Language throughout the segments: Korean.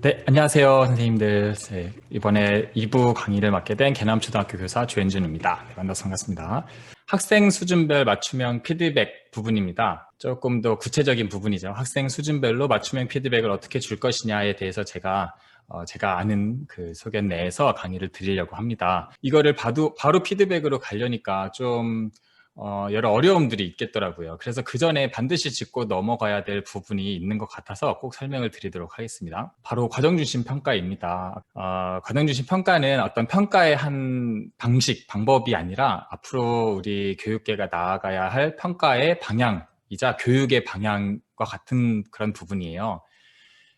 네, 안녕하세요, 선생님들. 네, 이번에 2부 강의를 맡게 된 개남초등학교 교사 조현준입니다. 네, 만나서 반갑습니다. 학생 수준별 맞춤형 피드백 부분입니다. 조금 더 구체적인 부분이죠. 학생 수준별로 맞춤형 피드백을 어떻게 줄 것이냐에 대해서 제가 아는 그 소견 내에서 강의를 드리려고 합니다. 이거를 바로 피드백으로 가려니까 좀 여러 어려움들이 있겠더라고요. 그래서 그 전에 반드시 짚고 넘어가야 될 부분이 있는 것 같아서 꼭 설명을 드리도록 하겠습니다. 바로 과정중심 평가입니다. 과정중심 평가는 어떤 평가의 한 방법이 아니라 앞으로 우리 교육계가 나아가야 할 평가의 방향이자 교육의 방향과 같은 그런 부분이에요.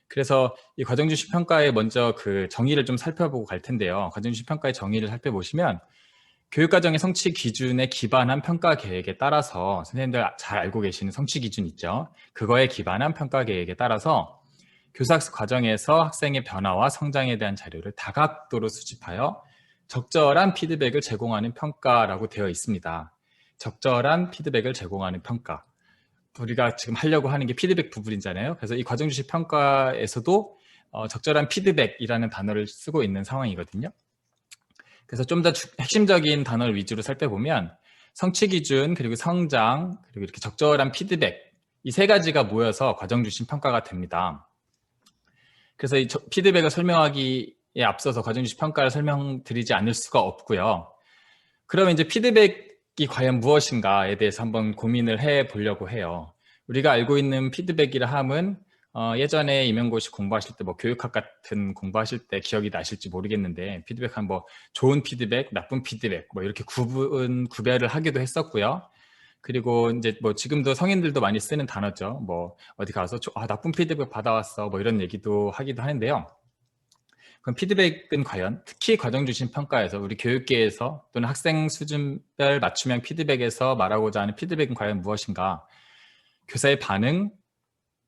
그래서 이 과정중심 평가의 먼저 그 정의를 좀 살펴보고 갈 텐데요. 과정중심 평가의 정의를 살펴보시면 교육과정의 성취 기준에 기반한 평가 계획에 따라서 선생님들 잘 알고 계시는 성취 기준 있죠. 그거에 기반한 평가 계획에 따라서 교사학습 과정에서 학생의 변화와 성장에 대한 자료를 다각도로 수집하여 적절한 피드백을 제공하는 평가라고 되어 있습니다. 적절한 피드백을 제공하는 평가. 우리가 지금 하려고 하는 게 피드백 부분이잖아요. 그래서 이 과정주시 평가에서도 적절한 피드백이라는 단어를 쓰고 있는 상황이거든요. 그래서 좀 더 핵심적인 단어를 위주로 살펴보면 성취 기준, 그리고 성장, 그리고 이렇게 적절한 피드백, 이 세 가지가 모여서 과정중심 평가가 됩니다. 그래서 이 피드백을 설명하기에 앞서서 과정중심 평가를 설명드리지 않을 수가 없고요. 그러면 이제 피드백이 과연 무엇인가에 대해서 한번 고민을 해 보려고 해요. 우리가 알고 있는 피드백이라 함은 예전에 임용고시 공부하실 때 뭐 교육학 같은 공부하실 때 기억이 나실지 모르겠는데 피드백한 뭐 좋은 피드백, 나쁜 피드백 뭐 이렇게 구별을 하기도 했었고요. 그리고 이제 뭐 지금도 성인들도 많이 쓰는 단어죠. 뭐 어디 가서 나쁜 피드백 받아왔어 뭐 이런 얘기도 하기도 하는데요. 그럼 피드백은 과연 특히 과정중심 평가에서 우리 교육계에서 또는 학생 수준별 맞춤형 피드백에서 말하고자 하는 피드백은 과연 무엇인가? 교사의 반응,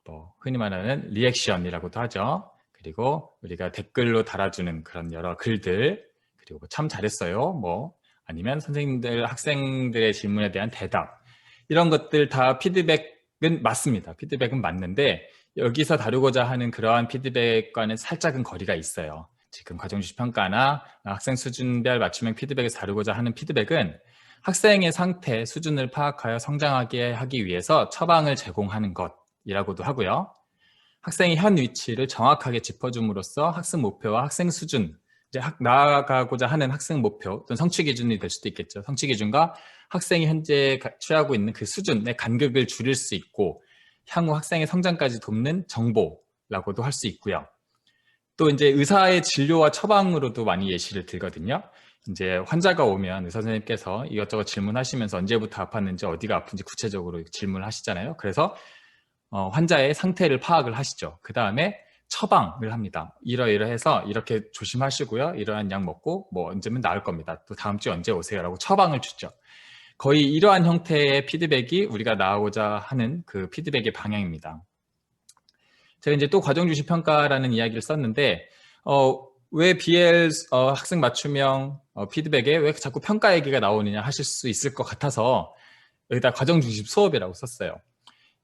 뭐 흔히 말하는 리액션이라고도 하죠. 그리고 우리가 댓글로 달아주는 그런 여러 글들, 그리고 참 잘했어요. 뭐 아니면 선생님들, 학생들의 질문에 대한 대답, 이런 것들 다 피드백은 맞습니다. 피드백은 맞는데 여기서 다루고자 하는 그러한 피드백과는 살짝은 거리가 있어요. 지금 과정주시 평가나 학생 수준별 맞춤형 피드백에서 다루고자 하는 피드백은 학생의 상태, 수준을 파악하여 성장하게 하기 위해서 처방을 제공하는 것이라고도 하고요. 학생의 현 위치를 정확하게 짚어줌으로써 학습 목표와 학생 수준, 이제 나아가고자 하는 학생 목표 또는 성취 기준이 될 수도 있겠죠. 성취 기준과 학생이 현재 취하고 있는 그 수준의 간극을 줄일 수 있고 향후 학생의 성장까지 돕는 정보라고도 할 수 있고요. 또 이제 의사의 진료와 처방으로도 많이 예시를 들거든요. 이제 환자가 오면 의사 선생님께서 이것저것 질문하시면서 언제부터 아팠는지 어디가 아픈지 구체적으로 질문을 하시잖아요. 그래서 환자의 상태를 파악을 하시죠. 그 다음에 처방을 합니다. 이러이러해서 이렇게 조심하시고요. 이러한 약 먹고 뭐 언제면 나을 겁니다. 또 다음 주에 언제 오세요라고 처방을 주죠. 거의 이러한 형태의 피드백이 우리가 나오고자 하는 그 피드백의 방향입니다. 제가 이제 또 과정주시 평가라는 이야기를 썼는데 왜 BL 학생 맞춤형 피드백에 왜 자꾸 평가 얘기가 나오느냐 하실 수 있을 것 같아서 여기다 과정중심 수업이라고 썼어요.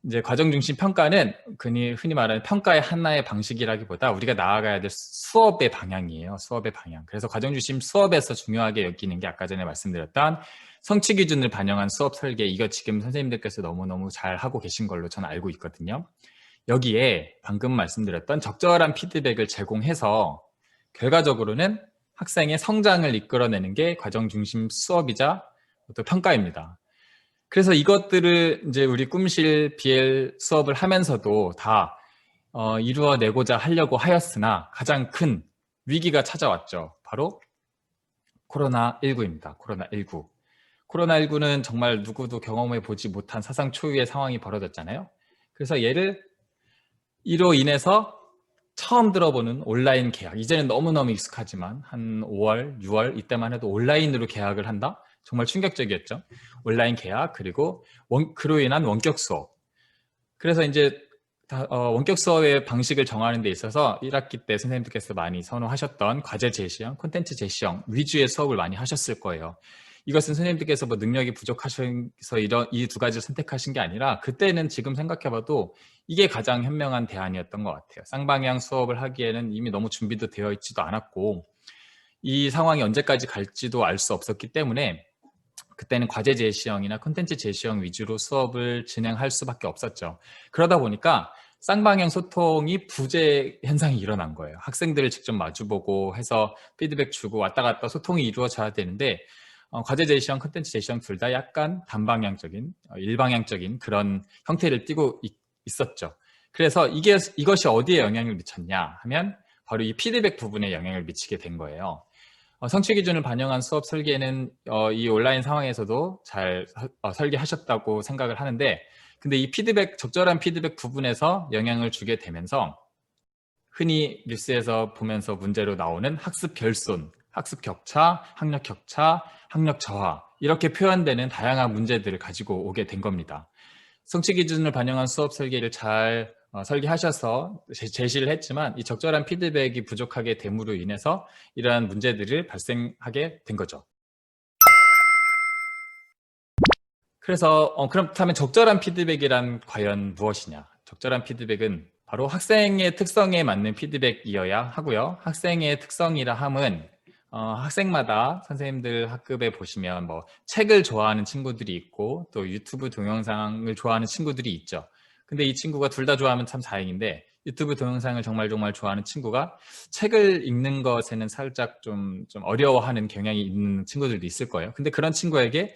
이제 과정중심 평가는 흔히 말하는 평가의 하나의 방식이라기보다 우리가 나아가야 될 수업의 방향이에요. 수업의 방향. 그래서 과정중심 수업에서 중요하게 여기는 게 아까 전에 말씀드렸던 성취 기준을 반영한 수업 설계, 이거 지금 선생님들께서 너무너무 잘 하고 계신 걸로 저는 알고 있거든요. 여기에 방금 말씀드렸던 적절한 피드백을 제공해서 결과적으로는 학생의 성장을 이끌어내는 게 과정중심 수업이자 또 평가입니다. 그래서 이것들을 이제 우리 꿈실 BL 수업을 하면서도 다 이루어내고자 하려고 하였으나 가장 큰 위기가 찾아왔죠. 바로 코로나19입니다. 코로나19. 코로나19는 정말 누구도 경험해 보지 못한 사상 초유의 상황이 벌어졌잖아요. 그래서 이로 인해서 처음 들어보는 온라인 계약, 이제는 너무너무 익숙하지만 한 5월, 6월 이때만 해도 온라인으로 계약을 한다? 정말 충격적이었죠. 온라인 계약, 그리고 그로 인한 원격 수업. 그래서 이제 원격 수업의 방식을 정하는 데 있어서 1학기 때 선생님들께서 많이 선호하셨던 과제 제시형, 콘텐츠 제시형 위주의 수업을 많이 하셨을 거예요. 이것은 선생님들께서 뭐 능력이 부족하셔서 이 두 가지를 선택하신 게 아니라 그때는 지금 생각해봐도 이게 가장 현명한 대안이었던 것 같아요. 쌍방향 수업을 하기에는 이미 너무 준비도 되어 있지도 않았고 이 상황이 언제까지 갈지도 알 수 없었기 때문에 그때는 과제 제시형이나 콘텐츠 제시형 위주로 수업을 진행할 수밖에 없었죠. 그러다 보니까 쌍방향 소통이 부재 현상이 일어난 거예요. 학생들을 직접 마주보고 해서 피드백 주고 왔다 갔다 소통이 이루어져야 되는데 과제 제시형, 콘텐츠 제시형 둘 다 약간 단방향적인, 일방향적인 그런 형태를 띠고 있었죠. 그래서 이것이 어디에 영향을 미쳤냐 하면 바로 이 피드백 부분에 영향을 미치게 된 거예요. 성취 기준을 반영한 수업 설계는 이 온라인 상황에서도 잘 설계하셨다고 생각을 하는데 근데 이 적절한 피드백 부분에서 영향을 주게 되면서 흔히 뉴스에서 보면서 문제로 나오는 학습 결손, 학습 격차, 학력 저하 이렇게 표현되는 다양한 문제들을 가지고 오게 된 겁니다. 성취 기준을 반영한 수업 설계를 잘 설계하셔서 제시를 했지만 이 적절한 피드백이 부족하게 됨으로 인해서 이러한 문제들을 발생하게 된 거죠. 그래서 그렇다면 적절한 피드백이란 과연 무엇이냐? 적절한 피드백은 바로 학생의 특성에 맞는 피드백이어야 하고요. 학생의 특성이라 함은 학생마다 선생님들 학급에 보시면 뭐 책을 좋아하는 친구들이 있고 또 유튜브 동영상을 좋아하는 친구들이 있죠. 근데 이 친구가 둘 다 좋아하면 참 다행인데 유튜브 동영상을 정말 좋아하는 친구가 책을 읽는 것에는 살짝 좀 어려워하는 경향이 있는 친구들도 있을 거예요. 근데 그런 친구에게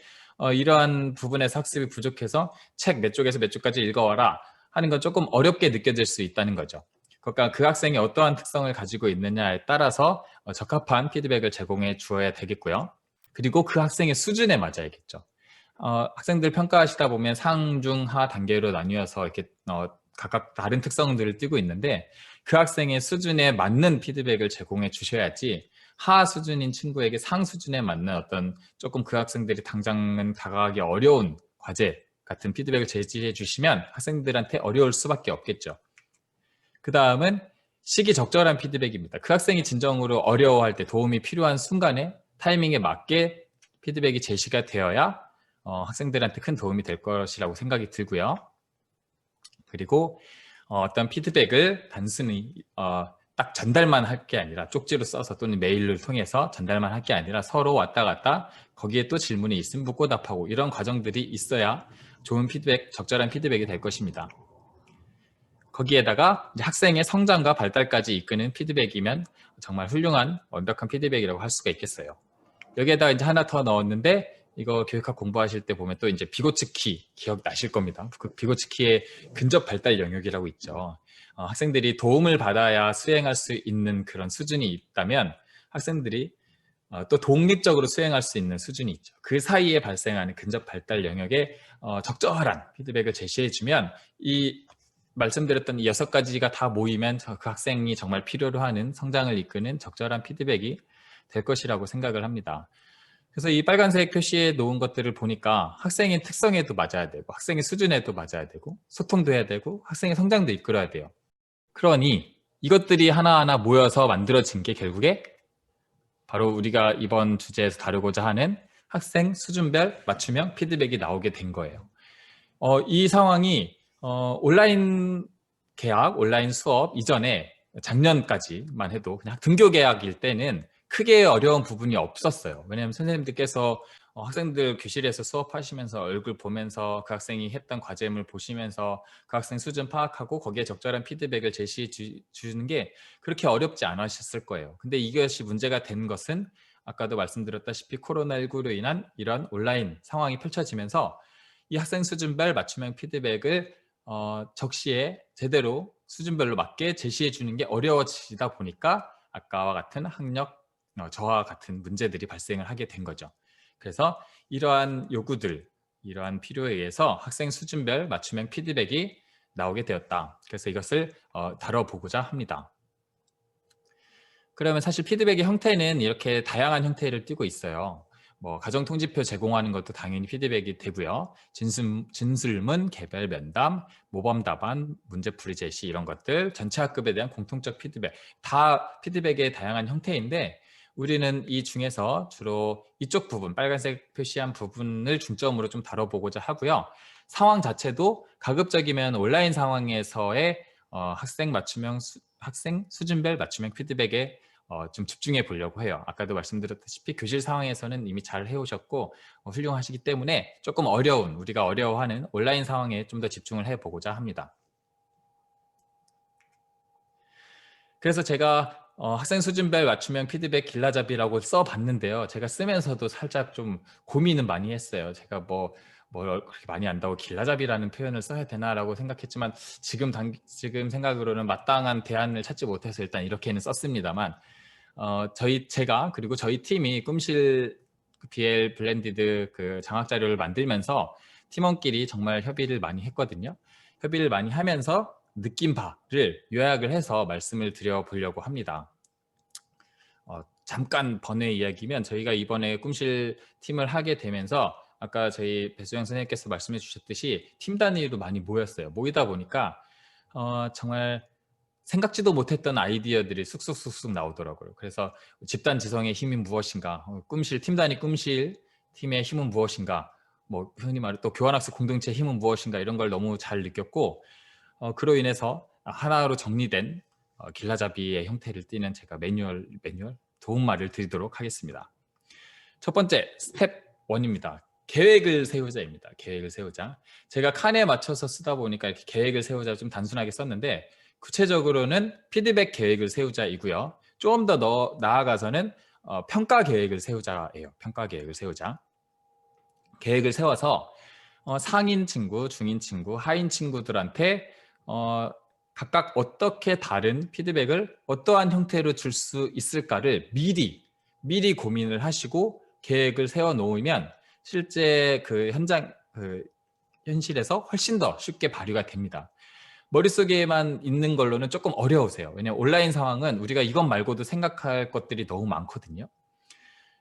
이러한 부분에서 학습이 부족해서 책 몇 쪽에서 몇 쪽까지 읽어와라 하는 건 조금 어렵게 느껴질 수 있다는 거죠. 그러니까 그 학생이 어떠한 특성을 가지고 있느냐에 따라서 적합한 피드백을 제공해 주어야 되겠고요. 그리고 그 학생의 수준에 맞아야겠죠. 학생들 평가하시다 보면 상, 중, 하 단계로 나뉘어서 이렇게 각각 다른 특성들을 띠고 있는데 그 학생의 수준에 맞는 피드백을 제공해 주셔야지 하 수준인 친구에게 상 수준에 맞는 어떤 조금 그 학생들이 당장은 다가가기 어려운 과제 같은 피드백을 제시해 주시면 학생들한테 어려울 수밖에 없겠죠. 그 다음은 시기적절한 피드백입니다. 그 학생이 진정으로 어려워할 때 도움이 필요한 순간에 타이밍에 맞게 피드백이 제시가 되어야 학생들한테 큰 도움이 될 것이라고 생각이 들고요. 그리고 어떤 피드백을 단순히 딱 전달만 할 게 아니라 쪽지로 써서 또는 메일을 통해서 전달만 할 게 아니라 서로 왔다 갔다 거기에 또 질문이 있으면 묻고 답하고 이런 과정들이 있어야 좋은 피드백, 적절한 피드백이 될 것입니다. 거기에다가 이제 학생의 성장과 발달까지 이끄는 피드백이면 정말 훌륭한 완벽한 피드백이라고 할 수가 있겠어요. 여기에다가 이제 하나 더 넣었는데 이거 교육학 공부하실 때 보면 또 이제 비고츠키 기억나실 겁니다. 그 비고츠키의 근접 발달 영역이라고 있죠. 학생들이 도움을 받아야 수행할 수 있는 그런 수준이 있다면 학생들이 또 독립적으로 수행할 수 있는 수준이 있죠. 그 사이에 발생하는 근접 발달 영역에 적절한 피드백을 제시해주면 이 말씀드렸던 이 6가지가 다 모이면 그 학생이 정말 필요로 하는 성장을 이끄는 적절한 피드백이 될 것이라고 생각을 합니다. 그래서 이 빨간색 표시에 놓은 것들을 보니까 학생의 특성에도 맞아야 되고 학생의 수준에도 맞아야 되고 소통도 해야 되고 학생의 성장도 이끌어야 돼요. 그러니 이것들이 하나하나 모여서 만들어진 게 결국에 바로 우리가 이번 주제에서 다루고자 하는 학생 수준별 맞춤형 피드백이 나오게 된 거예요. 이 상황이 온라인 계약, 온라인 수업 이전에 작년까지만 해도 그냥 등교 계약일 때는 크게 어려운 부분이 없었어요. 왜냐하면 선생님들께서 학생들 교실에서 수업하시면서 얼굴 보면서 그 학생이 했던 과제물 보시면서 그 학생 수준 파악하고 거기에 적절한 피드백을 제시해 주는 게 그렇게 어렵지 않으셨을 거예요. 근데 이것이 문제가 된 것은 아까도 말씀드렸다시피 코로나19로 인한 이런 온라인 상황이 펼쳐지면서 이 학생 수준별 맞춤형 피드백을 적시에 제대로 수준별로 맞게 제시해 주는 게 어려워지다 보니까 아까와 같은 학력 저하 같은 문제들이 발생을 하게 된 거죠. 그래서 이러한 요구들, 이러한 필요에 의해서 학생 수준별 맞춤형 피드백이 나오게 되었다. 그래서 이것을 다뤄보고자 합니다. 그러면 사실 피드백의 형태는 이렇게 다양한 형태를 띠고 있어요. 뭐 가정통지표 제공하는 것도 당연히 피드백이 되고요. 진술문, 개별 면담, 모범 답안, 문제풀이 제시 이런 것들, 전체 학급에 대한 공통적 피드백 다 피드백의 다양한 형태인데 우리는 이 중에서 주로 이쪽 부분, 빨간색 표시한 부분을 중점으로 좀 다뤄보고자 하고요. 상황 자체도 가급적이면 온라인 상황에서의 학생 수준별 맞춤형 피드백에 좀 집중해 보려고 해요. 아까도 말씀드렸다시피 교실 상황에서는 이미 잘 해오셨고 훌륭하시기 때문에 조금 어려운, 우리가 어려워하는 온라인 상황에 좀 더 집중을 해보고자 합니다. 그래서 제가 학생 수준별 맞춤형 피드백 길라잡이라고 써봤는데요. 제가 쓰면서도 살짝 좀 고민은 많이 했어요. 제가 뭐 그렇게 많이 안다고 길라잡이라는 표현을 써야 되나라고 생각했지만 지금 생각으로는 마땅한 대안을 찾지 못해서 일단 이렇게는 썼습니다만 제가 그리고 저희 팀이 꿈실 BL 블렌디드 그 장학 자료를 만들면서 팀원끼리 정말 협의를 많이 했거든요. 협의를 많이 하면서 느낀 바를 요약을 해서 말씀을 드려보려고 합니다. 잠깐 번외 이야기면 저희가 이번에 꿈실 팀을 하게 되면서 아까 저희 배수영 선생님께서 말씀해 주셨듯이 팀 단위로 많이 모였어요. 모이다 보니까 정말 생각지도 못했던 아이디어들이 쑥쑥쑥쑥 나오더라고요. 그래서 집단 지성의 힘이 무엇인가, 꿈실 팀 단위 꿈실 팀의 힘은 무엇인가, 뭐 흔히 말해 또 교환학습 공동체의 힘은 무엇인가 이런 걸 너무 잘 느꼈고 그로 인해서 하나로 정리된 길라잡이의 형태를 띠는 제가 매뉴얼 도움말을 드리도록 하겠습니다. 첫 번째 스텝 1입니다. 계획을 세우자입니다. 계획을 세우자. 제가 칸에 맞춰서 쓰다 보니까 이렇게 계획을 세우자 좀 단순하게 썼는데 구체적으로는 피드백 계획을 세우자이고요. 좀 더 나아가서는 평가 계획을 세우자예요. 평가 계획을 세우자. 계획을 세워서 상인 친구, 중인 친구, 하인 친구들한테 각각 어떻게 다른 피드백을 어떠한 형태로 줄 수 있을까를 미리 고민을 하시고 계획을 세워 놓으면 실제 그 현실에서 훨씬 더 쉽게 발휘가 됩니다. 머릿속에만 있는 걸로는 조금 어려우세요. 왜냐하면 온라인 상황은 우리가 이것 말고도 생각할 것들이 너무 많거든요.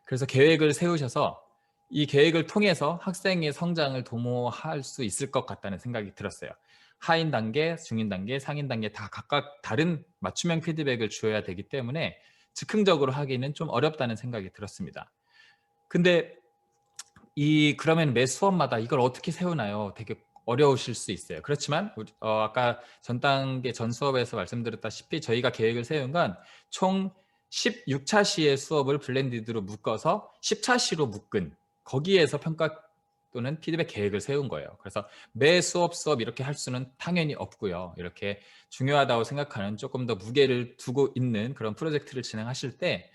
그래서 계획을 세우셔서 이 계획을 통해서 학생의 성장을 도모할 수 있을 것 같다는 생각이 들었어요. 하인 단계, 중인 단계, 상인 단계 다 각각 다른 맞춤형 피드백을 주어야 되기 때문에 즉흥적으로 하기는 좀 어렵다는 생각이 들었습니다. 근데 그러면 매 수업마다 이걸 어떻게 세우나요? 되게 어려우실 수 있어요. 그렇지만 아까 전 단계 전 수업에서 말씀드렸다시피 저희가 계획을 세운 건 총 16차 시의 수업을 블렌디드로 묶어서 10차 시로 묶은 거기에서 평가 또는 피드백 계획을 세운 거예요. 그래서 매 수업 이렇게 할 수는 당연히 없고요. 이렇게 중요하다고 생각하는 조금 더 무게를 두고 있는 그런 프로젝트를 진행하실 때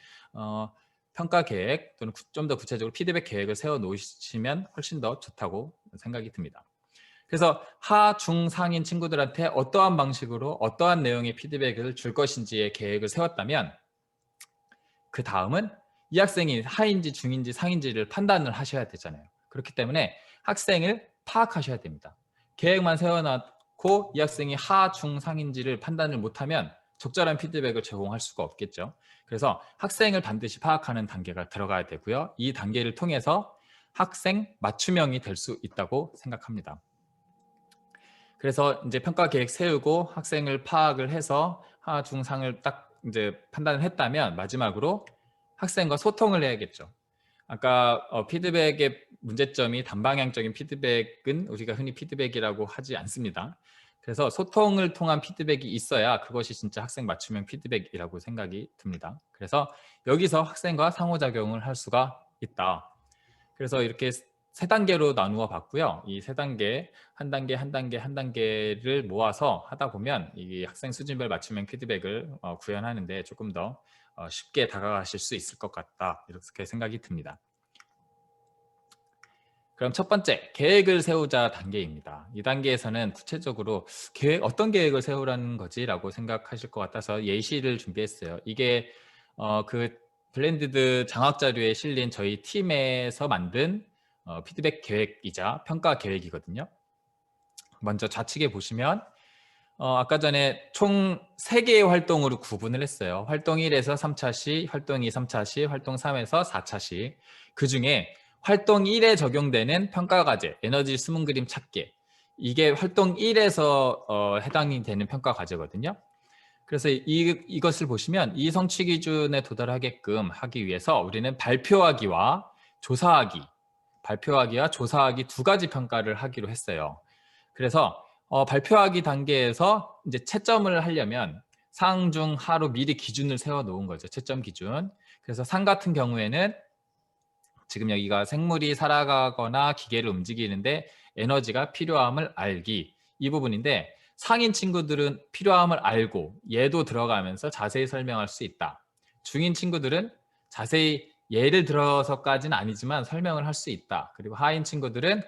평가 계획 또는 좀 더 구체적으로 피드백 계획을 세워 놓으시면 훨씬 더 좋다고 생각이 듭니다. 그래서 하, 중, 상인 친구들한테 어떠한 방식으로 어떠한 내용의 피드백을 줄 것인지의 계획을 세웠다면 그 다음은 이 학생이 하인지 중인지 상인지를 판단을 하셔야 되잖아요. 그렇기 때문에 학생을 파악하셔야 됩니다. 계획만 세워놓고 이 학생이 하, 중, 상인지를 판단을 못하면 적절한 피드백을 제공할 수가 없겠죠. 그래서 학생을 반드시 파악하는 단계가 들어가야 되고요. 이 단계를 통해서 학생 맞춤형이 될 수 있다고 생각합니다. 그래서 이제 평가 계획 세우고 학생을 파악을 해서 하, 중, 상을 딱 이제 판단을 했다면 마지막으로 학생과 소통을 해야겠죠. 아까 피드백의 문제점이 단방향적인 피드백은 우리가 흔히 피드백이라고 하지 않습니다. 그래서 소통을 통한 피드백이 있어야 그것이 진짜 학생 맞춤형 피드백이라고 생각이 듭니다. 그래서 여기서 학생과 상호작용을 할 수가 있다. 그래서 이렇게 세 단계로 나누어 봤고요. 이 세 단계, 한 단계를 모아서 하다 보면 이 학생 수준별 맞춤형 피드백을 구현하는데 조금 더 쉽게 다가가실 수 있을 것 같다. 이렇게 생각이 듭니다. 그럼 첫 번째, 계획을 세우자 단계입니다. 이 단계에서는 구체적으로 어떤 계획을 세우라는 거지? 라고 생각하실 것 같아서 예시를 준비했어요. 이게 그 블렌디드 장학 자료에 실린 저희 팀에서 만든 피드백 계획이자 평가 계획이거든요. 먼저 좌측에 보시면 아까 전에 총 3개의 활동으로 구분을 했어요. 활동 1에서 3차 시, 활동 2, 3차 시, 활동 3에서 4차 시. 그 중에 활동 1에 적용되는 평가 과제, 에너지 숨은 그림 찾기. 이게 활동 1에서 해당이 되는 평가 과제거든요. 그래서 이것을 보시면 이 성취 기준에 도달하게끔 하기 위해서 우리는 발표하기와 조사하기 두 가지 평가를 하기로 했어요. 그래서 발표하기 단계에서 이제 채점을 하려면 상, 중, 하로 미리 기준을 세워 놓은 거죠. 채점 기준. 그래서 상 같은 경우에는 지금 여기가 생물이 살아가거나 기계를 움직이는데 에너지가 필요함을 알기, 이 부분인데 상인 친구들은 필요함을 알고 얘도 들어가면서 자세히 설명할 수 있다. 중인 친구들은 자세히 예를 들어서까지는 아니지만 설명을 할 수 있다. 그리고 하인 친구들은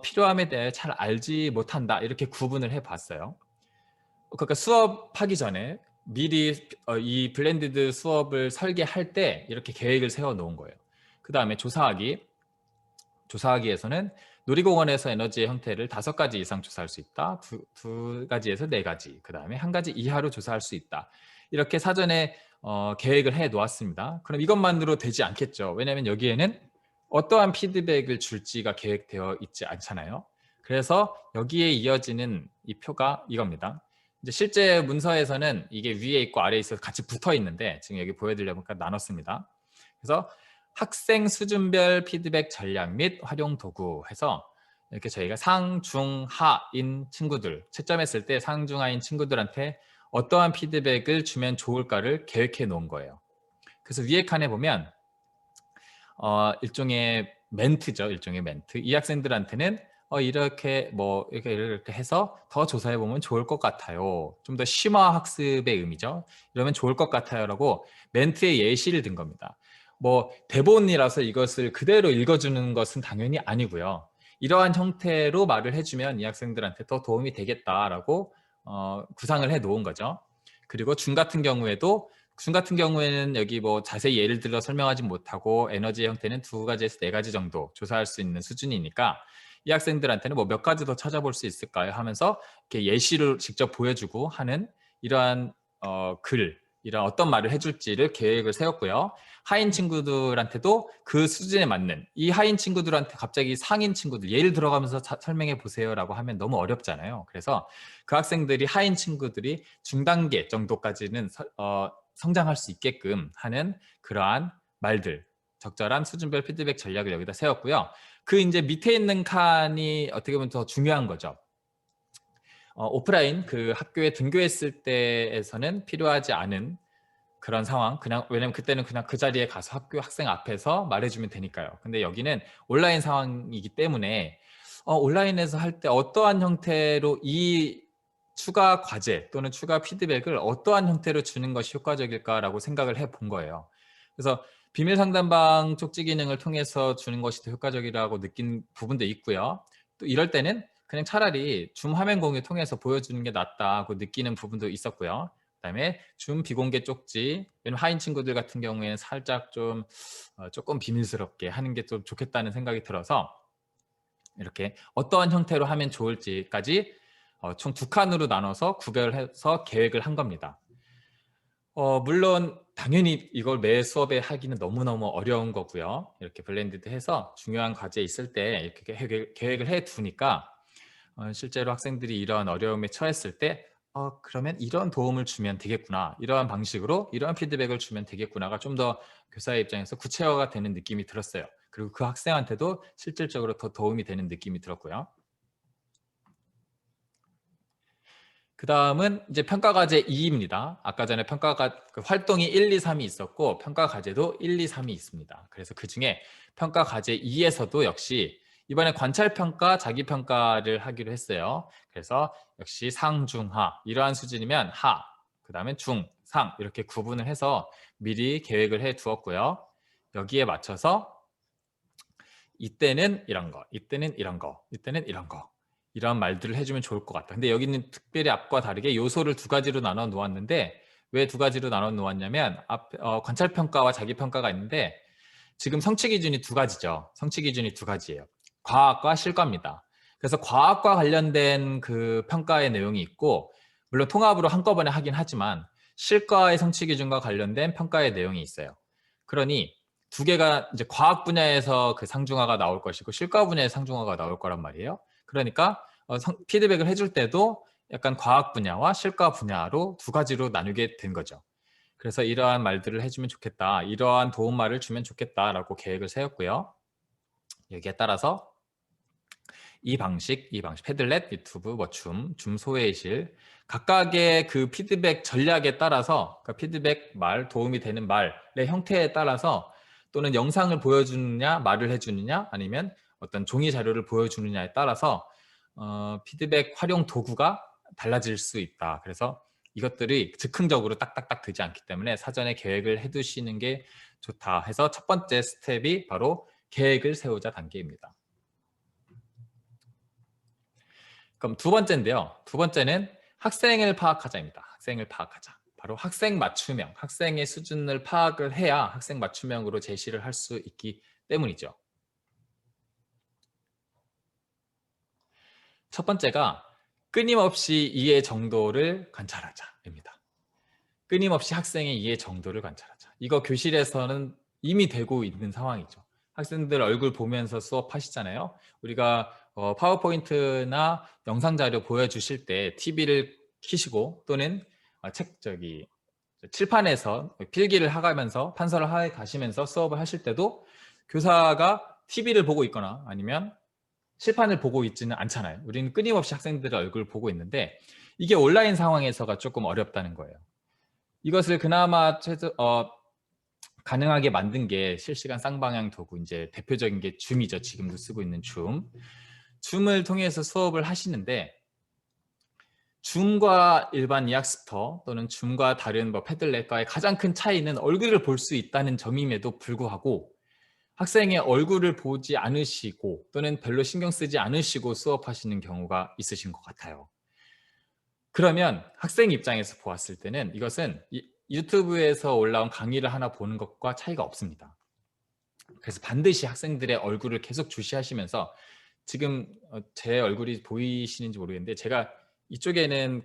필요함에 대해 잘 알지 못한다. 이렇게 구분을 해봤어요. 그러니까 수업하기 전에 미리 이 블렌디드 수업을 설계할 때 이렇게 계획을 세워 놓은 거예요. 그 다음에 조사하기에서는 놀이공원에서 에너지의 형태를 5가지 이상 조사할 수 있다. 두 가지에서 4가지. 그 다음에 1가지 이하로 조사할 수 있다. 이렇게 사전에 계획을 해 놓았습니다. 그럼 이것만으로 되지 않겠죠. 왜냐하면 여기에는 어떠한 피드백을 줄지가 계획되어 있지 않잖아요. 그래서 여기에 이어지는 이 표가 이겁니다. 이제 실제 문서에서는 이게 위에 있고 아래에 있어서 같이 붙어 있는데 지금 여기 보여드리려니까 나눴습니다. 그래서 학생 수준별 피드백 전략 및 활용 도구 해서 이렇게 저희가 상, 중, 하인 친구들 채점했을 때 상, 중, 하인 친구들한테 어떠한 피드백을 주면 좋을까를 계획해 놓은 거예요. 그래서 위에 칸에 보면 일종의 멘트죠. 일종의 멘트. 이 학생들한테는 이렇게 이렇게 해서 더 조사해 보면 좋을 것 같아요. 좀 더 심화 학습의 의미죠. 이러면 좋을 것 같아요라고 멘트에 예시를 든 겁니다. 뭐 대본이라서 이것을 그대로 읽어주는 것은 당연히 아니고요. 이러한 형태로 말을 해주면 이 학생들한테 더 도움이 되겠다라고 구상을 해 놓은 거죠. 그리고 중 같은 경우에는 여기 뭐 자세히 예를 들어 설명하지 못하고 에너지 형태는 2가지에서 4가지 정도 조사할 수 있는 수준이니까 이 학생들한테는 뭐 몇 가지 더 찾아볼 수 있을까요? 하면서 이렇게 예시를 직접 보여주고 하는 이러한 이런 어떤 말을 해줄지를 계획을 세웠고요. 하인 친구들한테도 그 수준에 맞는 이 하인 친구들한테 갑자기 상인 친구들 예를 들어가면서 설명해 보세요라고 하면 너무 어렵잖아요. 그래서 그 학생들이 하인 친구들이 중단계 정도까지는 성장할 수 있게끔 하는 그러한 말들, 적절한 수준별 피드백 전략을 여기다 세웠고요. 그 이제 밑에 있는 칸이 어떻게 보면 더 중요한 거죠. 오프라인 그 학교에 등교했을 때에서는 필요하지 않은 그런 상황, 왜냐면 그때는 그냥 그 자리에 가서 학교 학생 앞에서 말해주면 되니까요. 근데 여기는 온라인 상황이기 때문에 온라인에서 할 때 어떠한 형태로 이 추가 과제 또는 추가 피드백을 어떠한 형태로 주는 것이 효과적일까라고 생각을 해본 거예요. 그래서 비밀 상담방 쪽지 기능을 통해서 주는 것이 더 효과적이라고 느낀 부분도 있고요. 또 이럴 때는 그냥 차라리 줌 화면 공유 통해서 보여주는 게 낫다고 느끼는 부분도 있었고요. 그다음에 줌 비공개 쪽지, 왜냐면 하인 친구들 같은 경우에는 살짝 좀 조금 비밀스럽게 하는 게 좀 좋겠다는 생각이 들어서 이렇게 어떠한 형태로 하면 좋을지까지 총 2칸으로 나눠서 구별해서 계획을 한 겁니다. 물론 당연히 이걸 매 수업에 하기는 너무너무 어려운 거고요. 이렇게 블렌디드 해서 중요한 과제 있을 때 이렇게 계획을 해 두니까 실제로 학생들이 이런 어려움에 처했을 때 그러면 이런 도움을 주면 되겠구나. 이러한 방식으로 이러한 피드백을 주면 되겠구나가 좀 더 교사의 입장에서 구체화가 되는 느낌이 들었어요. 그리고 그 학생한테도 실질적으로 더 도움이 되는 느낌이 들었고요. 그 다음은 이제 평가과제 2입니다. 아까 전에 그 활동이 1, 2, 3이 있었고 평가과제도 1, 2, 3이 있습니다. 그래서 그 중에 평가과제 2에서도 역시 이번에 관찰평가, 자기평가를 하기로 했어요. 그래서 역시 상, 중, 하 이러한 수준이면 하, 그 다음에 중, 상 이렇게 구분을 해서 미리 계획을 해 두었고요. 여기에 맞춰서 이때는 이런 거, 이때는 이런 거, 이때는 이런 거 이런 말들을 해주면 좋을 것 같다. 근데 여기는 특별히 앞과 다르게 요소를 2가지로 나눠 놓았는데 왜 2가지로 나눠 놓았냐면 관찰평가와 자기평가가 있는데 지금 성취 기준이 2가지죠. 성취 기준이 2가지예요. 과학과 실과입니다. 그래서 과학과 관련된 그 평가의 내용이 있고 물론 통합으로 한꺼번에 하긴 하지만 실과의 성취 기준과 관련된 평가의 내용이 있어요. 그러니 2개가 이제 과학 분야에서 그 상중하가 나올 것이고 실과 분야의 상중하가 나올 거란 말이에요. 그러니까 피드백을 해줄 때도 약간 과학 분야와 실과 분야로 두 가지로 나누게 된 거죠. 그래서 이러한 말들을 해주면 좋겠다, 이러한 도움말을 주면 좋겠다라고 계획을 세웠고요. 여기에 따라서 이 방식, 패들렛, 유튜브, 줌 소외실 각각의 그 피드백 전략에 따라서, 그러니까 피드백 말, 도움이 되는 말의 형태에 따라서 또는 영상을 보여주느냐, 말을 해주느냐, 아니면 어떤 종이 자료를 보여주느냐에 따라서 피드백 활용 도구가 달라질 수 있다. 그래서 이것들이 즉흥적으로 딱딱딱 되지 않기 때문에 사전에 계획을 해두시는 게 좋다 해서 첫 번째 스텝이 바로 계획을 세우자 단계입니다. 그럼 두 번째인데요. 두 번째는 학생을 파악하자입니다. 학생을 파악하자. 바로 학생 맞춤형, 학생의 수준을 파악을 해야 학생 맞춤형으로 제시를 할 수 있기 때문이죠. 첫 번째가 끊임없이 이해 정도를 관찰하자입니다. 끊임없이 학생의 이해 정도를 관찰하자. 이거 교실에서는 이미 되고 있는 상황이죠. 학생들 얼굴 보면서 수업하시잖아요. 우리가 파워포인트나 영상 자료 보여주실 때 TV를 켜시고 또는 칠판에서 필기를 하가면서 판서를 하에 가시면서 수업을 하실 때도 교사가 TV를 보고 있거나 아니면 칠판을 보고 있지는 않잖아요. 우리는 끊임없이 학생들의 얼굴을 보고 있는데 이게 온라인 상황에서가 조금 어렵다는 거예요. 이것을 그나마 가능하게 만든 게 실시간 쌍방향 도구, 이제 대표적인 게 줌이죠. 지금도 쓰고 있는 줌. 줌을 통해서 수업을 하시는데 줌과 일반 이학스터 또는 줌과 다른 패들렛과의 가장 큰 차이는 얼굴을 볼 수 있다는 점임에도 불구하고 학생의 얼굴을 보지 않으시고 또는 별로 신경 쓰지 않으시고 수업하시는 경우가 있으신 것 같아요. 그러면 학생 입장에서 보았을 때는 이것은 유튜브에서 올라온 강의를 하나 보는 것과 차이가 없습니다. 그래서 반드시 학생들의 얼굴을 계속 주시하시면서, 지금 제 얼굴이 보이시는지 모르겠는데 제가 이쪽에는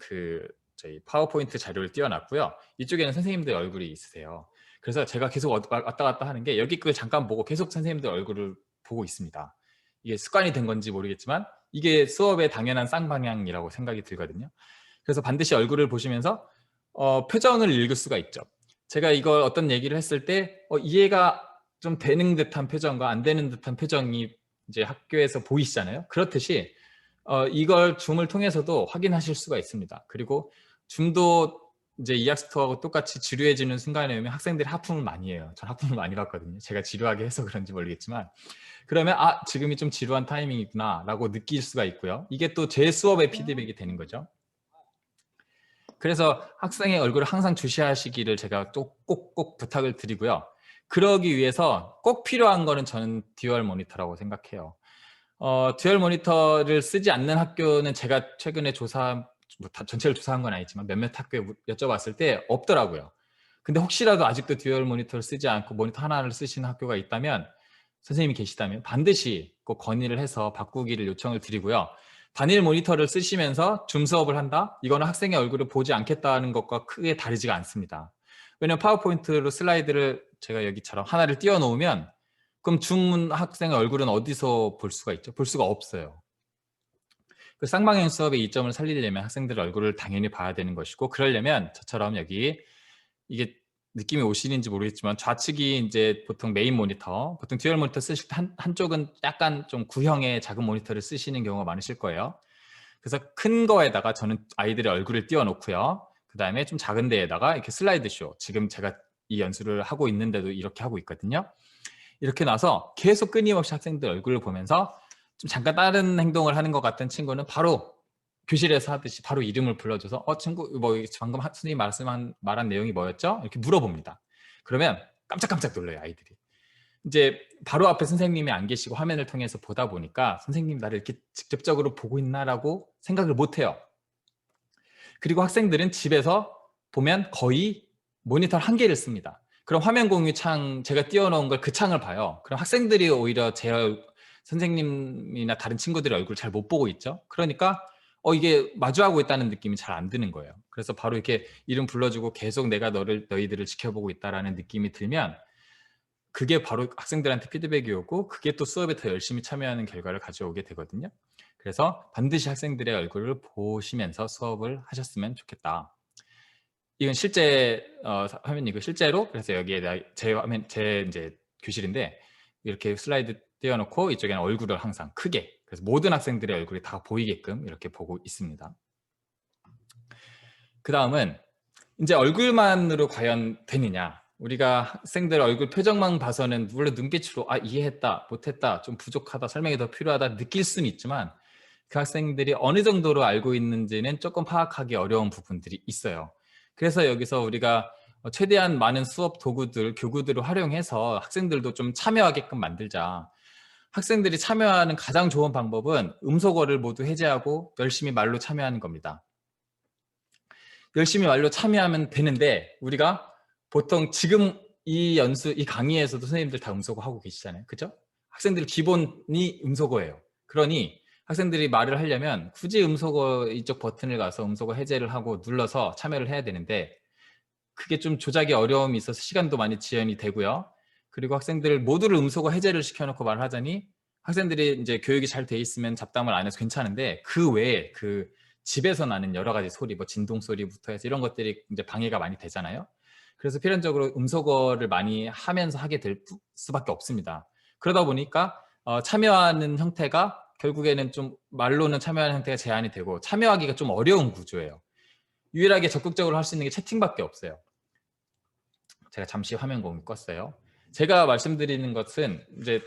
저희 파워포인트 자료를 띄워놨고요. 이쪽에는 선생님들 얼굴이 있으세요. 그래서 제가 계속 왔다 갔다 하는 게 여기 걸 잠깐 보고 계속 선생님들 얼굴을 보고 있습니다. 이게 습관이 된 건지 모르겠지만 이게 수업의 당연한 쌍방향이라고 생각이 들거든요. 그래서 반드시 얼굴을 보시면서 표정을 읽을 수가 있죠. 제가 이걸 어떤 얘기를 했을 때 이해가 좀 되는 듯한 표정과 안 되는 듯한 표정이 이제 학교에서 보이시잖아요. 그렇듯이 이걸 줌을 통해서도 확인하실 수가 있습니다. 그리고 줌도 이제 이학스토어하고 똑같이 지루해지는 순간에 오면 학생들이 하품을 많이 해요. 전 하품을 많이 봤거든요. 제가 지루하게 해서 그런지 모르겠지만, 그러면 지금이 좀 지루한 타이밍이구나 라고 느낄 수가 있고요. 이게 또 제 수업의 피드백이 되는 거죠. 그래서 학생의 얼굴을 항상 주시하시기를 제가 또 꼭 부탁을 드리고요. 그러기 위해서 꼭 필요한 거는 저는 듀얼 모니터라고 생각해요. 듀얼 모니터를 쓰지 않는 학교는 제가 최근에 전체를 조사한 건 아니지만 몇몇 학교에 여쭤봤을 때 없더라고요. 근데 혹시라도 아직도 듀얼 모니터를 쓰지 않고 모니터 하나를 쓰시는 학교가 있다면, 선생님이 계시다면 반드시 꼭 건의를 해서 바꾸기를 요청을 드리고요. 단일 모니터를 쓰시면서 줌 수업을 한다? 이거는 학생의 얼굴을 보지 않겠다는 것과 크게 다르지가 않습니다. 왜냐하면 파워포인트로 슬라이드를 제가 여기처럼 하나를 띄워 놓으면 그럼 줌 학생의 얼굴은 어디서 볼 수가 있죠? 볼 수가 없어요. 그 쌍방향 수업의 이점을 살리려면 학생들 얼굴을 당연히 봐야 되는 것이고, 그러려면 저처럼 여기 이게 느낌이 오시는지 모르겠지만 좌측이 이제 보통 메인 모니터, 보통 듀얼 모니터 쓰실 때 한쪽은 약간 좀 구형의 작은 모니터를 쓰시는 경우가 많으실 거예요. 그래서 큰 거에다가 저는 아이들의 얼굴을 띄워 놓고요. 그 다음에 좀 작은 데에다가 이렇게 슬라이드 쇼, 지금 제가 이 연수를 하고 있는데도 이렇게 하고 있거든요. 이렇게 나서 계속 끊임없이 학생들 얼굴을 보면서 좀 잠깐 다른 행동을 하는 것 같은 친구는 바로 교실에서 하듯이 바로 이름을 불러줘서 친구 방금 선생님 말한 내용이 뭐였죠? 이렇게 물어봅니다. 그러면 깜짝깜짝 놀라요, 아이들이. 이제 바로 앞에 선생님이 안 계시고 화면을 통해서 보다 보니까 선생님 나를 이렇게 직접적으로 보고 있나라고 생각을 못 해요. 그리고 학생들은 집에서 보면 거의 모니터 한 개를 씁니다. 그럼 화면 공유 창, 제가 띄워놓은 걸 그 창을 봐요. 그럼 학생들이 오히려 선생님이나 다른 친구들의 얼굴을 잘 못 보고 있죠. 그러니까 이게 마주하고 있다는 느낌이 잘 안 드는 거예요. 그래서 바로 이렇게 이름 불러주고 계속 내가 너희들을 지켜보고 있다라는 느낌이 들면 그게 바로 학생들한테 피드백이 오고 그게 또 수업에 더 열심히 참여하는 결과를 가져오게 되거든요. 그래서 반드시 학생들의 얼굴을 보시면서 수업을 하셨으면 좋겠다. 이건 실제 화면이고 실제로 그래서 여기에 제 화면 제 이제 교실인데 이렇게 슬라이드 띄워놓고 이쪽에는 얼굴을 항상 크게 그래서 모든 학생들의 얼굴이 다 보이게끔 이렇게 보고 있습니다. 그 다음은 이제 얼굴만으로 과연 되느냐? 우리가 학생들 얼굴 표정만 봐서는 물론 눈빛으로 이해했다, 못했다, 좀 부족하다, 설명이 더 필요하다 느낄 수는 있지만 그 학생들이 어느 정도로 알고 있는지는 조금 파악하기 어려운 부분들이 있어요. 그래서 여기서 우리가 최대한 많은 수업 도구들, 교구들을 활용해서 학생들도 좀 참여하게끔 만들자. 학생들이 참여하는 가장 좋은 방법은 음소거를 모두 해제하고 열심히 말로 참여하는 겁니다. 열심히 말로 참여하면 되는데 우리가 보통 지금 이 강의에서도 선생님들 다 음소거 하고 계시잖아요. 그죠? 학생들 기본이 음소거예요. 그러니 학생들이 말을 하려면 굳이 음소거 이쪽 버튼을 가서 음소거 해제를 하고 눌러서 참여를 해야 되는데 그게 좀 조작이 어려움이 있어서 시간도 많이 지연이 되고요. 그리고 학생들 모두를 음소거 해제를 시켜놓고 말을 하자니 학생들이 이제 교육이 잘 돼 있으면 잡담을 안 해서 괜찮은데 그 외에 그 집에서 나는 여러 가지 소리, 뭐 진동 소리부터 해서 이런 것들이 이제 방해가 많이 되잖아요. 그래서 필연적으로 음소거를 많이 하면서 하게 될 수밖에 없습니다. 그러다 보니까 참여하는 형태가 결국에는 좀 말로는 참여하는 형태가 제한이 되고 참여하기가 좀 어려운 구조예요. 유일하게 적극적으로 할 수 있는 게 채팅밖에 없어요. 제가 잠시 화면 공유 껐어요. 제가 말씀드리는 것은 이제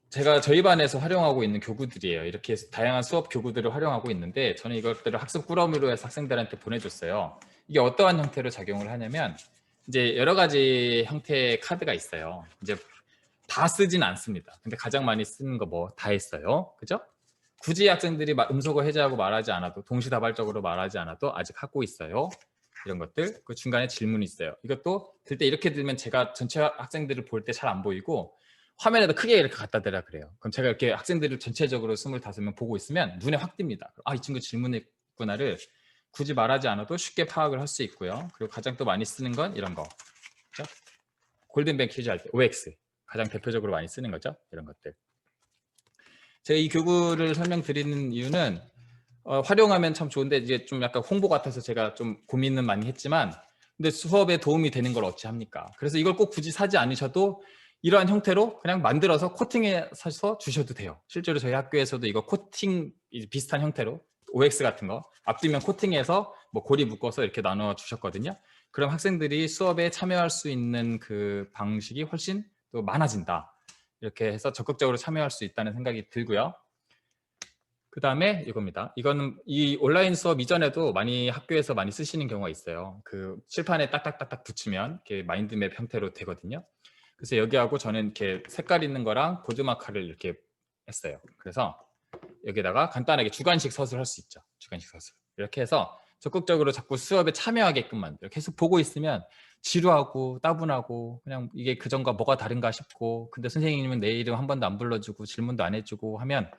제가 저희 반에서 활용하고 있는 교구들이에요. 이렇게 다양한 수업 교구들을 활용하고 있는데 저는 이것들을 학습 꾸러미로 해서 학생들한테 보내줬어요. 이게 어떠한 형태로 작용을 하냐면 이제 여러 가지 형태의 카드가 있어요. 이제 다 쓰진 않습니다. 근데 가장 많이 쓰는 거 뭐 다 했어요. 그죠? 굳이 학생들이 음소거 해제하고 말하지 않아도 동시다발적으로 말하지 않아도 아직 하고 있어요. 이런 것들. 그 중간에 질문이 있어요. 이것도 들 때 이렇게 들면 제가 전체 학생들을 볼 때 잘 안 보이고 화면에다 크게 이렇게 갖다 대라 그래요. 그럼 제가 이렇게 학생들을 전체적으로 25명 보고 있으면 눈에 확 띕니다. 이 친구 질문했구나를 굳이 말하지 않아도 쉽게 파악을 할 수 있고요. 그리고 가장 또 많이 쓰는 건 이런 거. 그렇죠? 골든뱅 퀴즈 할 때 OX 가장 대표적으로 많이 쓰는 거죠. 이런 것들. 제가 이 교구를 설명드리는 이유는 활용하면 참 좋은데 이제 좀 약간 홍보 같아서 제가 좀 고민은 많이 했지만 근데 수업에 도움이 되는 걸 어찌 합니까? 그래서 이걸 꼭 굳이 사지 않으셔도 이러한 형태로 그냥 만들어서 코팅해서 주셔도 돼요. 실제로 저희 학교에서도 이거 코팅 비슷한 형태로 OX 같은 거 앞뒤면 코팅해서 뭐 고리 묶어서 이렇게 나눠 주셨거든요. 그럼 학생들이 수업에 참여할 수 있는 그 방식이 훨씬 또 많아진다. 이렇게 해서 적극적으로 참여할 수 있다는 생각이 들고요. 그 다음에 이겁니다. 이거는 이 온라인 수업 이전에도 많이 학교에서 많이 쓰시는 경우가 있어요. 그 칠판에 딱딱딱딱 붙이면 이렇게 마인드맵 형태로 되거든요. 그래서 여기하고 저는 이렇게 색깔 있는 거랑 보드마카를 이렇게 했어요. 그래서 여기다가 간단하게 주관식 서술 할 수 있죠. 주관식 서술. 이렇게 해서 적극적으로 자꾸 수업에 참여하게끔 만들어요. 계속 보고 있으면 지루하고 따분하고 그냥 이게 그전과 뭐가 다른가 싶고 근데 선생님은 내 이름 한 번도 안 불러주고 질문도 안 해주고 하면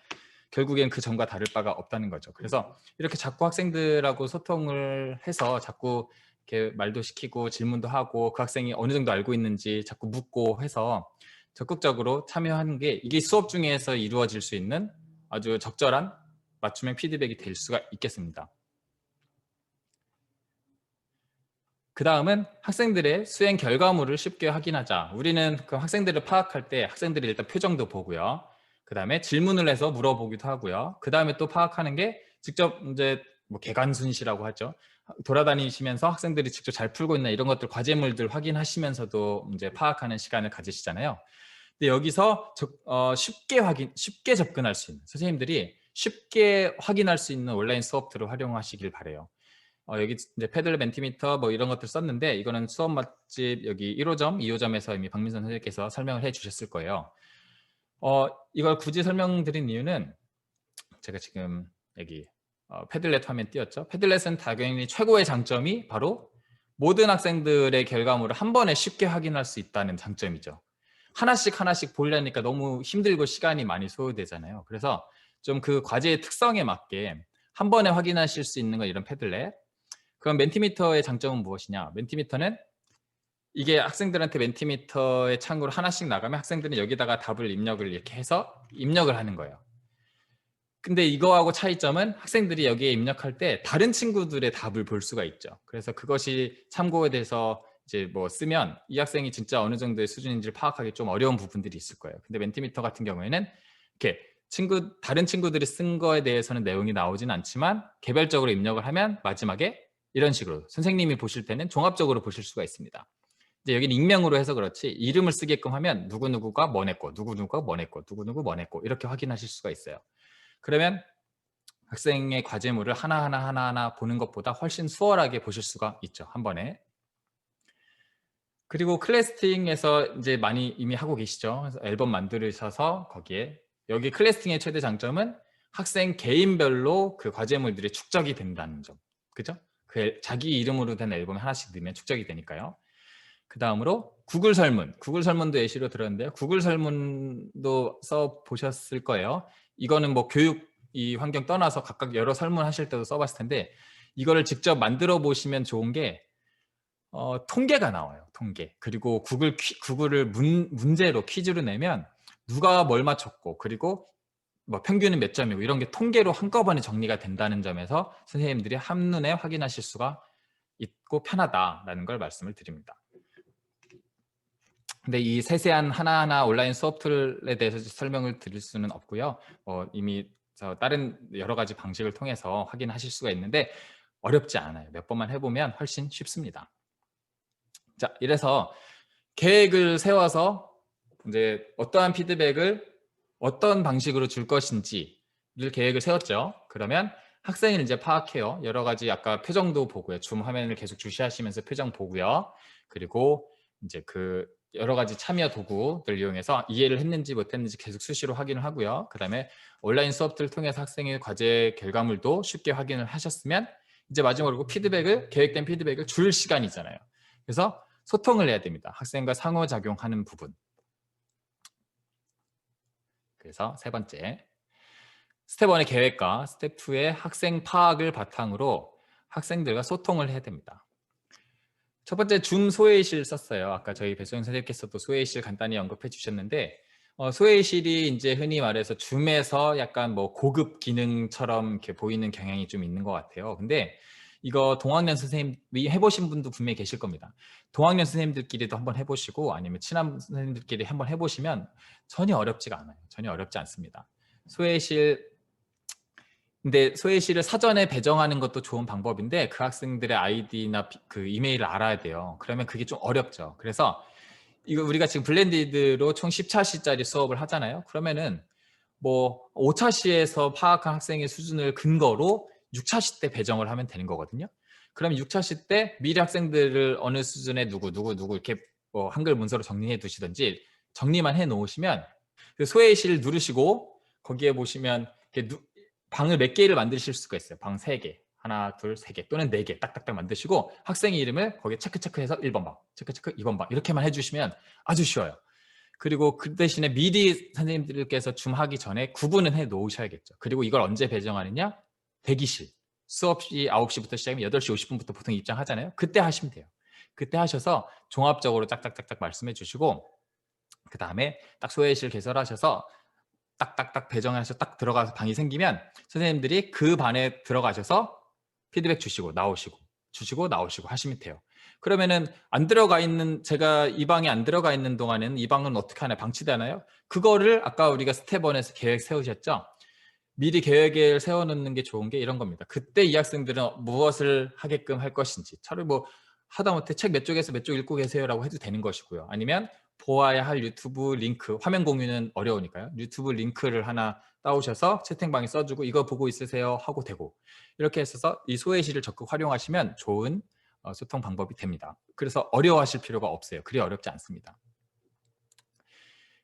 결국엔 그 전과 다를 바가 없다는 거죠. 그래서 이렇게 자꾸 학생들하고 소통을 해서 자꾸 이렇게 말도 시키고 질문도 하고 그 학생이 어느 정도 알고 있는지 자꾸 묻고 해서 적극적으로 참여하는 게 이게 수업 중에서 이루어질 수 있는 아주 적절한 맞춤형 피드백이 될 수가 있겠습니다. 그 다음은 학생들의 수행 결과물을 쉽게 확인하자. 우리는 그 학생들을 파악할 때 학생들이 일단 표정도 보고요. 그 다음에 질문을 해서 물어보기도 하고요. 그 다음에 또 파악하는 게 직접 이제 뭐 개관순시라고 하죠. 돌아다니시면서 학생들이 직접 잘 풀고 있나 이런 것들 과제물들 확인하시면서도 이제 파악하는 시간을 가지시잖아요. 근데 여기서 쉽게 접근할 수 있는 선생님들이 쉽게 확인할 수 있는 온라인 수업들을 활용하시길 바래요. 여기 이제 패들렛 멘티미터 뭐 이런 것들 썼는데 이거는 수업 맛집 여기 1호점, 2호점에서 이미 박민선 선생님께서 설명을 해 주셨을 거예요. 이걸 굳이 설명드린 이유는 제가 지금 여기 패들렛 화면 띄웠죠. 패들렛은 당연히 최고의 장점이 바로 모든 학생들의 결과물을 한 번에 쉽게 확인할 수 있다는 장점이죠. 하나씩 하나씩 보려니까 너무 힘들고 시간이 많이 소요되잖아요. 그래서 좀 그 과제의 특성에 맞게 한 번에 확인하실 수 있는 건 이런 패들렛. 그럼 멘티미터의 장점은 무엇이냐? 멘티미터는 이게 학생들한테 멘티미터의 창구로 하나씩 나가면 학생들은 여기다가 답을 입력을 이렇게 해서 입력을 하는 거예요. 근데 이거하고 차이점은 학생들이 여기에 입력할 때 다른 친구들의 답을 볼 수가 있죠. 그래서 그것이 참고에 대해서 이제 뭐 쓰면 이 학생이 진짜 어느 정도의 수준인지를 파악하기 좀 어려운 부분들이 있을 거예요. 근데 멘티미터 같은 경우에는 이렇게 다른 친구들이 쓴 거에 대해서는 내용이 나오진 않지만 개별적으로 입력을 하면 마지막에 이런 식으로 선생님이 보실 때는 종합적으로 보실 수가 있습니다. 이제 여기는 익명으로 해서 그렇지 이름을 쓰게끔 하면 누구누구가 뭐 냈고 누구누구가 뭐 냈고 누구누구 뭐 냈고 이렇게 확인하실 수가 있어요. 그러면 학생의 과제물을 하나하나 보는 것보다 훨씬 수월하게 보실 수가 있죠. 한 번에. 그리고 클래스팅에서 이제 많이 이미 하고 계시죠. 그래서 앨범 만들으셔서 거기에 여기 클래스팅의 최대 장점은 학생 개인별로 그 과제물들이 축적이 된다는 점. 그죠? 그 자기 이름으로 된 앨범에 하나씩 넣으면 축적이 되니까요. 그 다음으로 구글 설문. 구글 설문도 예시로 들었는데요. 구글 설문도 써 보셨을 거예요. 이거는 뭐 교육 이 환경 떠나서 각각 여러 설문 하실 때도 써봤을 텐데 이거를 직접 만들어 보시면 좋은 게 통계가 나와요. 통계. 그리고 구글을 문제로 퀴즈로 내면 누가 뭘 맞췄고 그리고 뭐 평균은 몇 점이고 이런 게 통계로 한꺼번에 정리가 된다는 점에서 선생님들이 한눈에 확인하실 수가 있고 편하다라는 걸 말씀을 드립니다. 근데 이 세세한 하나하나 온라인 수업 툴에 대해서 설명을 드릴 수는 없고요. 이미 다른 여러 가지 방식을 통해서 확인하실 수가 있는데 어렵지 않아요. 몇 번만 해보면 훨씬 쉽습니다. 자, 이래서 계획을 세워서 이제 어떠한 피드백을 어떤 방식으로 줄 것인지를 계획을 세웠죠. 그러면 학생을 이제 파악해요. 여러 가지 아까 표정도 보고요. 줌 화면을 계속 주시하시면서 표정 보고요. 그리고 이제 그 여러 가지 참여 도구들 이용해서 이해를 했는지 못했는지 계속 수시로 확인을 하고요. 그 다음에 온라인 수업들을 통해서 학생의 과제 결과물도 쉽게 확인을 하셨으면 이제 마지막으로 계획된 피드백을 줄 시간이잖아요. 그래서 소통을 해야 됩니다. 학생과 상호작용하는 부분. 그래서 세 번째, 스텝 1의 계획과 스텝 2의 학생 파악을 바탕으로 학생들과 소통을 해야 됩니다. 첫 번째 줌 소회의실 썼어요. 아까 저희 배소영 선생님께서도 소회의실 간단히 언급해 주셨는데 소회의실이 이제 흔히 말해서 줌에서 약간 뭐 고급 기능처럼 이렇게 보이는 경향이 좀 있는 것 같아요. 근데 이거 동학년 선생님이 해보신 분도 분명히 계실 겁니다. 동학년 선생님들끼리도 한번 해보시고 아니면 친한 선생님들끼리 한번 해보시면 전혀 어렵지가 않아요. 전혀 어렵지 않습니다. 근데 소혜씨를 사전에 배정하는 것도 좋은 방법인데 그 학생들의 아이디나 그 이메일을 알아야 돼요. 그러면 그게 좀 어렵죠. 그래서 이거 우리가 지금 블렌디드로 총 10차시짜리 수업을 하잖아요. 그러면은 뭐 5차시에서 파악한 학생의 수준을 근거로 6차시 때 배정을 하면 되는 거거든요. 그럼 6차시 때 미리 학생들을 어느 수준의 누구 이렇게 뭐 한글 문서로 정리해 두시든지 정리만 해 놓으시면 그 소혜씨를 누르시고 거기에 보시면 이렇게 방을 몇 개를 만드실 수가 있어요. 방 3개. 하나, 둘, 3개 또는 4개 딱딱딱 만드시고 학생의 이름을 거기에 체크해서 1번 방, 체크 2번 방 이렇게만 해주시면 아주 쉬워요. 그리고 그 대신에 미리 선생님들께서 줌 하기 전에 구분은 해 놓으셔야겠죠. 그리고 이걸 언제 배정하느냐? 대기실. 수업이 9시부터 시작하면 8시 50분부터 보통 입장하잖아요. 그때 하시면 돼요. 그때 하셔서 종합적으로 짝짝짝짝 말씀해 주시고 그 다음에 딱 소외실 개설하셔서 딱딱딱 배정해서 딱 들어가서 방이 생기면 선생님들이 그 반에 들어가셔서 피드백 주시고 나오시고 하시면 돼요. 그러면은 안 들어가 있는 제가 이 방에 안 들어가 있는 동안에는 이 방은 어떻게 하나요? 방치되나요? 그거를 아까 우리가 스텝 1에서 계획 세우셨죠? 미리 계획을 세워놓는 게 좋은 게 이런 겁니다. 그때 이 학생들은 무엇을 하게끔 할 것인지 차라리 뭐 하다못해 책 몇 쪽에서 몇 쪽 읽고 계세요라고 해도 되는 것이고요. 아니면 보아야 할 유튜브 링크, 화면 공유는 어려우니까요. 유튜브 링크를 하나 따오셔서 채팅방에 써주고 이거 보고 있으세요 하고 되고 이렇게 해서 이 소외시를 적극 활용하시면 좋은 소통 방법이 됩니다. 그래서 어려워하실 필요가 없어요. 그리 어렵지 않습니다.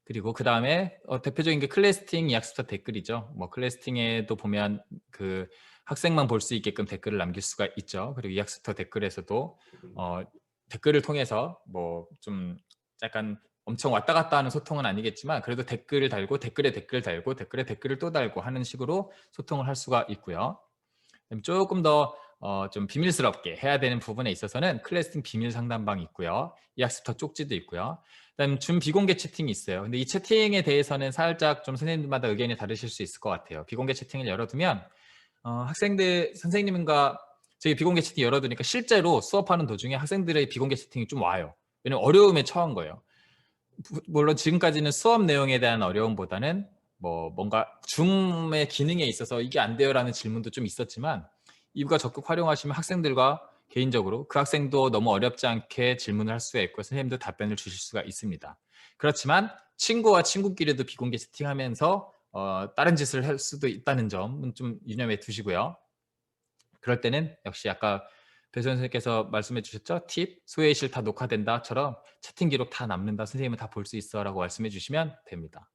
그리고 그 다음에 대표적인 게 클래스팅 이학습터 댓글이죠. 뭐 클래스팅에도 보면 그 학생만 볼 수 있게끔 댓글을 남길 수가 있죠. 그리고 이학습터 댓글에서도 댓글을 통해서 뭐 좀 약간 엄청 왔다 갔다 하는 소통은 아니겠지만 그래도 댓글을 달고 댓글에 댓글 달고 댓글에 댓글을 또 달고 하는 식으로 소통을 할 수가 있고요. 조금 더 좀 비밀스럽게 해야 되는 부분에 있어서는 클래스팀 비밀 상담방이 있고요. 이학습터 쪽지도 있고요. 그다음 준 비공개 채팅이 있어요. 근데 이 채팅에 대해서는 살짝 좀 선생님들마다 의견이 다르실 수 있을 것 같아요. 비공개 채팅을 열어두면 학생들 선생님과 저희 비공개 채팅 열어두니까 실제로 수업하는 도중에 학생들의 비공개 채팅이 좀 와요. 왜냐면 어려움에 처한 거예요. 물론 지금까지는 수업 내용에 대한 어려움보다는 뭔가 줌의 기능에 있어서 이게 안 돼요라는 질문도 좀 있었지만 이부가 적극 활용하시면 학생들과 개인적으로 그 학생도 너무 어렵지 않게 질문을 할 수가 있고 선생님도 답변을 주실 수가 있습니다. 그렇지만 친구와 친구끼리도 비공개 채팅하면서 다른 짓을 할 수도 있다는 점은 좀 유념해 두시고요. 그럴 때는 역시 아까 배 선생님께서 말씀해 주셨죠? 팁, 소외실 다 녹화된다처럼 채팅 기록 다 남는다. 선생님은 다 볼 수 있어 라고 말씀해 주시면 됩니다.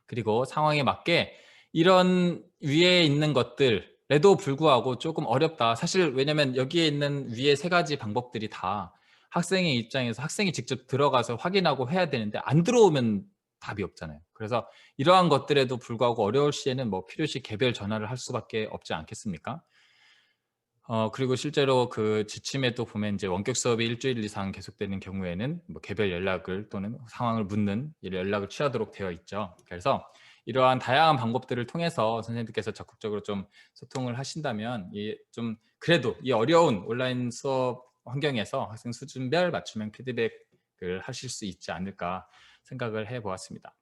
그리고 상황에 맞게 이런 위에 있는 것들에도 불구하고 조금 어렵다. 사실 왜냐면 여기에 있는 위에 세 가지 방법들이 다 학생의 입장에서 학생이 직접 들어가서 확인하고 해야 되는데 안 들어오면 답이 없잖아요. 그래서 이러한 것들에도 불구하고 어려울 시에는 필요시 개별 전화를 할 수밖에 없지 않겠습니까? 그리고 실제로 그 지침에도 보면 이제 원격 수업이 일주일 이상 계속되는 경우에는 개별 연락을 또는 상황을 묻는 연락을 취하도록 되어 있죠. 그래서 이러한 다양한 방법들을 통해서 선생님들께서 적극적으로 좀 소통을 하신다면 좀 그래도 이 어려운 온라인 수업 환경에서 학생 수준별 맞춤형 피드백을 하실 수 있지 않을까 생각을 해보았습니다.